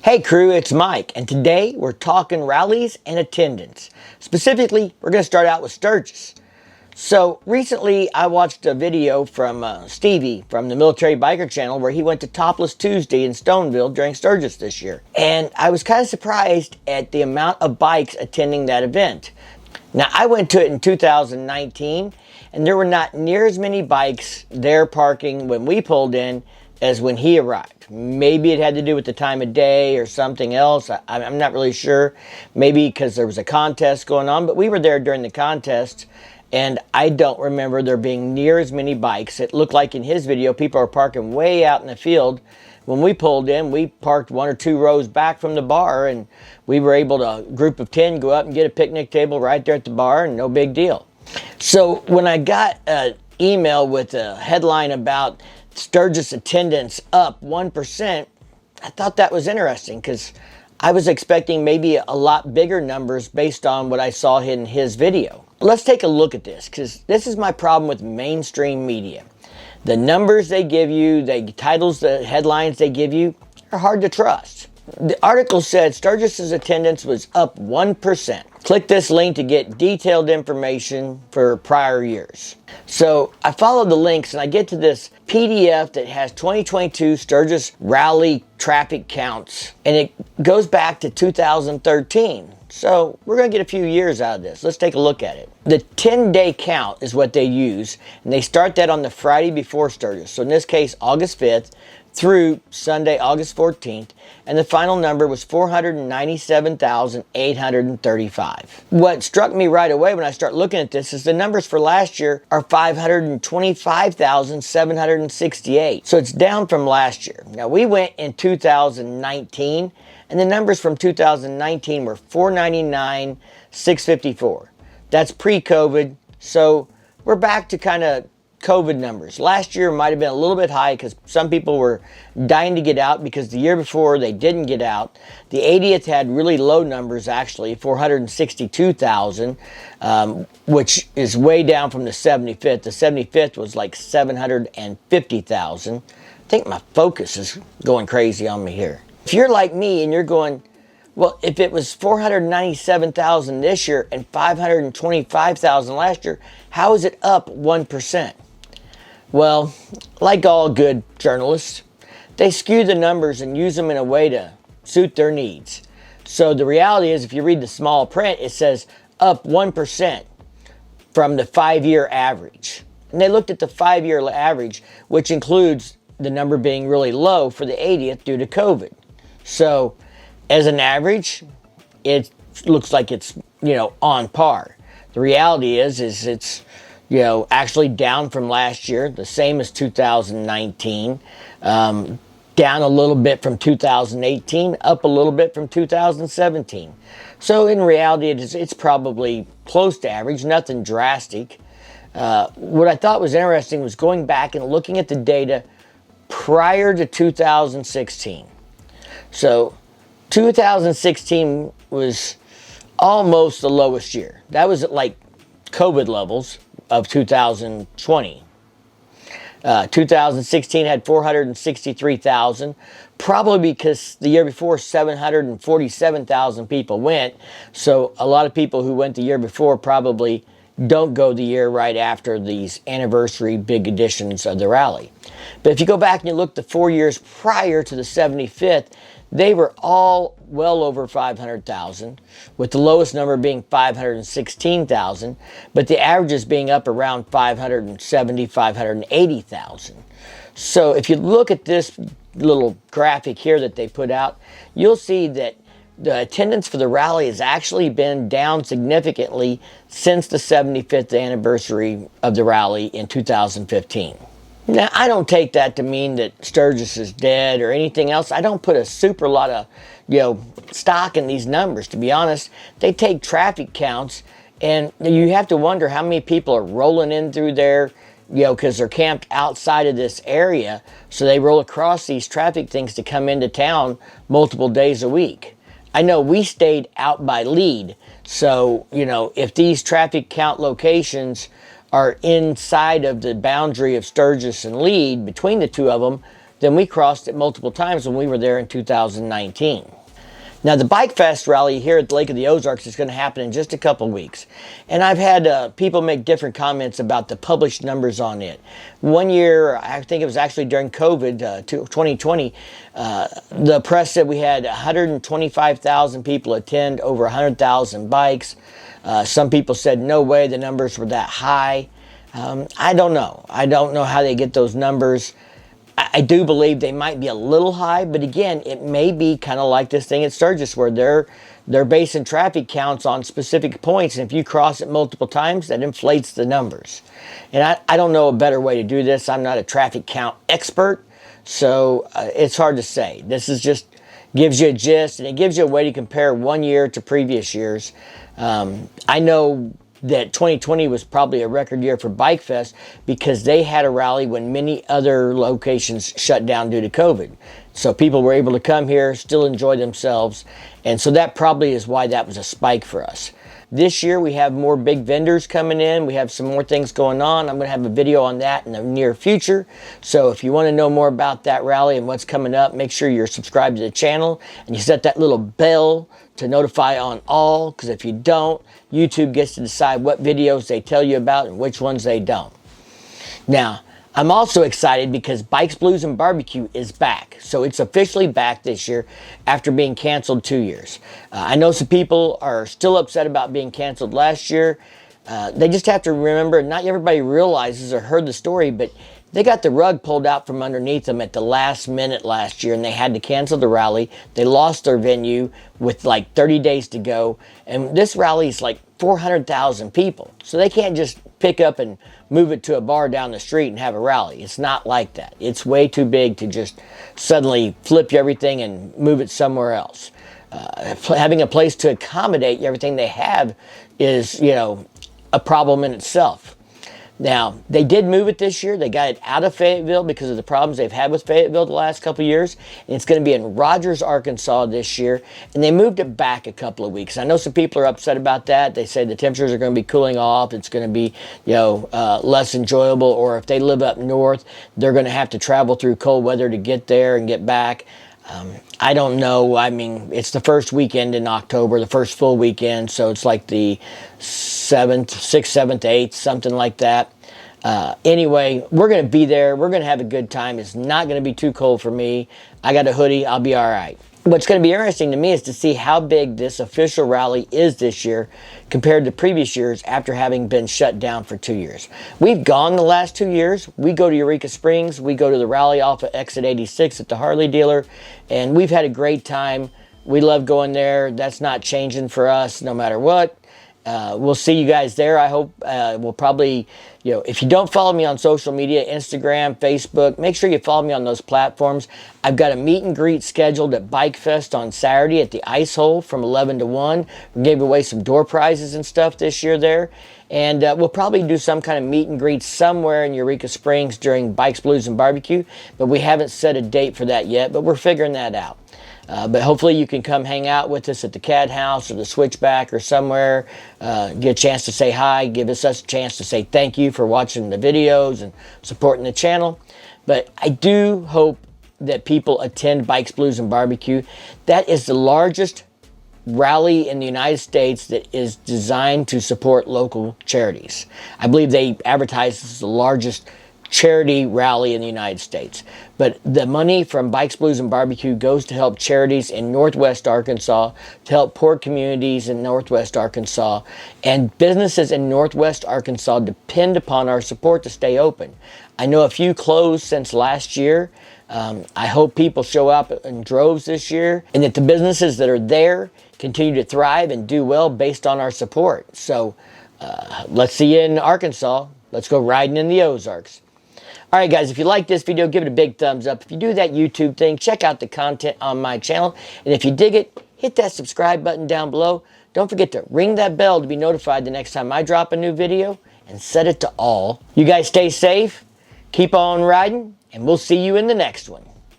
Hey crew, it's Mike, and today we're talking rallies and attendance. Specifically, we're going to start out with Sturgis. So recently I watched a video from Stevie from the Military Biker channel where he went to Topless Tuesday in Stoneville during Sturgis this year. And I was kind of surprised at the amount of bikes attending that event. Now I went to it in 2019 and there were not near as many bikes there parking when we pulled in as when he arrived. Maybe it had to do with the time of day or something else. I'm not really sure. Maybe because there was a contest going on, but we were there during the contest and I don't remember there being near as many bikes. It looked like in his video, people are parking way out in the field. When we pulled in, we parked 1 or 2 rows back from the bar and we were able to, a group of 10, go up and get a picnic table right there at the bar and no big deal. So when I got an email with a headline about Sturgis attendance up 1%, I thought that was interesting because I was expecting maybe a lot bigger numbers based on what I saw in his video. Let's take a look at this because this is my problem with mainstream media. The numbers they give you, the titles, the headlines they give you are hard to trust. The article said Sturgis's attendance was up 1%. Click this link to get detailed information for prior years. So I follow the links and I get to this PDF that has 2022 Sturgis Rally traffic counts and it goes back to 2013. So we're going to get a few years out of this. Let's take a look at it. The 10-day count is what they use and they start that on the Friday before Sturgis. So in this case, August 5th through Sunday, August 14th, and the final number was 497,835. What struck me right away when I start looking at this is the numbers for last year are 525,768. So it's down from last year. Now we went in 2019 and the numbers from 2019 were 499,654. That's pre-COVID, so we're back to kind of COVID numbers. Last year might have been a little bit high because some people were dying to get out because the year before they didn't get out. The 80th had really low numbers actually, 462,000, which is way down from the 75th. The 75th was like 750,000. I think my focus is going crazy on me here. If you're like me and you're going, well, if it was 497,000 this year and 525,000 last year, how is it up 1%? Well, like all good journalists, they skew the numbers and use them in a way to suit their needs. So the reality is, if you read the small print, it says up 1% from the 5-year average. And they looked at the 5-year average, which includes the number being really low for the 80th due to COVID. So as an average, it looks like it's, on par. The reality is it's, actually down from last year, the same as 2019, down a little bit from 2018, up a little bit from 2017. So in reality, it's probably close to average, nothing drastic. What I thought was interesting was going back and looking at the data prior to 2016. So 2016 was almost the lowest year. That was at like COVID levels of 2020. 2016 had 463,000, probably because the year before 747,000 people went. So a lot of people who went the year before probably don't go the year right after these anniversary big editions of the rally. But if you go back and you look the 4 years prior to the 75th, they were all well over 500,000, with the lowest number being 516,000, but the averages being up around 570,000, 580,000. So if you look at this little graphic here that they put out, you'll see that the attendance for the rally has actually been down significantly since the 75th anniversary of the rally in 2015. Now, I don't take that to mean that Sturgis is dead or anything else. I don't put a super lot of, stock in these numbers, to be honest. They take traffic counts, and you have to wonder how many people are rolling in through there, because they're camped outside of this area. So they roll across these traffic things to come into town multiple days a week. I know we stayed out by lead. So, if these traffic count locations are inside of the boundary of Sturgis and Lead, between the two of them, then we crossed it multiple times when we were there in 2019. Now, the Bikefest rally here at the Lake of the Ozarks is going to happen in just a couple weeks. And I've had people make different comments about the published numbers on it. One year, I think it was actually during COVID, 2020, the press said we had 125,000 people attend, over 100,000 bikes. Some people said, no way the numbers were that high. I don't know. I don't know how they get those numbers. I do believe they might be a little high, but again, it may be kind of like this thing at Sturgis where they're basing traffic counts on specific points, and if you cross it multiple times, that inflates the numbers. And I don't know a better way to do this. I'm not a traffic count expert, so it's hard to say. This is just gives you a gist, and it gives you a way to compare one year to previous years. I know that 2020 was probably a record year for Bikefest because they had a rally when many other locations shut down due to COVID. So people were able to come here, still enjoy themselves, and so that probably is why that was a spike for us. This year we have more big vendors coming in. We have some more things going on. I'm going to have a video on that in the near future. So if you want to know more about that rally and what's coming up, make sure you're subscribed to the channel and you set that little bell to notify on all, because if you don't, YouTube gets to decide what videos they tell you about and which ones they don't. Now, I'm also excited because Bikes, Blues, and Barbecue is back. So it's officially back this year after being canceled 2 years. I know some people are still upset about being canceled last year. They just have to remember, not everybody realizes or heard the story, but they got the rug pulled out from underneath them at the last minute last year, and they had to cancel the rally. They lost their venue with like 30 days to go. And this rally is like 400,000 people. So they can't just pick up and move it to a bar down the street and have a rally. It's not like that. It's way too big to just suddenly flip everything and move it somewhere else. Having a place to accommodate everything they have is, a problem in itself. Now, they did move it this year. They got it out of Fayetteville because of the problems they've had with Fayetteville the last couple of years. And it's going to be in Rogers, Arkansas this year. And they moved it back a couple of weeks. I know some people are upset about that. They say the temperatures are going to be cooling off. It's going to be, less enjoyable. Or if they live up north, they're going to have to travel through cold weather to get there and get back. I don't know. I mean, it's the first weekend in October, the first full weekend, so it's like the 7th, 6th, 7th, 8th, something like that. Anyway, we're going to be there. We're going to have a good time. It's not going to be too cold for me. I got a hoodie. I'll be all right. What's going to be interesting to me is to see how big this official rally is this year compared to previous years after having been shut down for 2 years. We've gone the last 2 years. We go to Eureka Springs. We go to the rally off of Exit 86 at the Harley dealer, and we've had a great time. We love going there. That's not changing for us no matter what. We'll see you guys there. I hope we'll probably, if you don't follow me on social media, Instagram, Facebook, make sure you follow me on those platforms. I've got a meet and greet scheduled at Bikefest on Saturday at the Ice Hole from 11 to 1. We gave away some door prizes and stuff this year there. And we'll probably do some kind of meet and greet somewhere in Eureka Springs during Bikes, Blues, and Barbecue. But we haven't set a date for that yet, but we're figuring that out. But hopefully you can come hang out with us at the Cad House or the Switchback or somewhere. Get a chance to say hi. Give us a chance to say thank you for watching the videos and supporting the channel. But I do hope that people attend Bikes, Blues, and Barbecue. That is the largest rally in the United States that is designed to support local charities. I believe they advertise this as the largest charity rally in the United States. But the money from Bikes, Blues, and Barbecue goes to help charities in Northwest Arkansas, to help poor communities in Northwest Arkansas, and businesses in Northwest Arkansas depend upon our support to stay open. I know a few closed since last year. I hope people show up in droves this year, and that the businesses that are there continue to thrive and do well based on our support. So let's see you in Arkansas. Let's go riding in the Ozarks. All right, guys, if you like this video, give it a big thumbs up. If you do that YouTube thing, check out the content on my channel. And if you dig it, hit that subscribe button down below. Don't forget to ring that bell to be notified the next time I drop a new video, and set it to all. You guys stay safe, keep on riding, and we'll see you in the next one.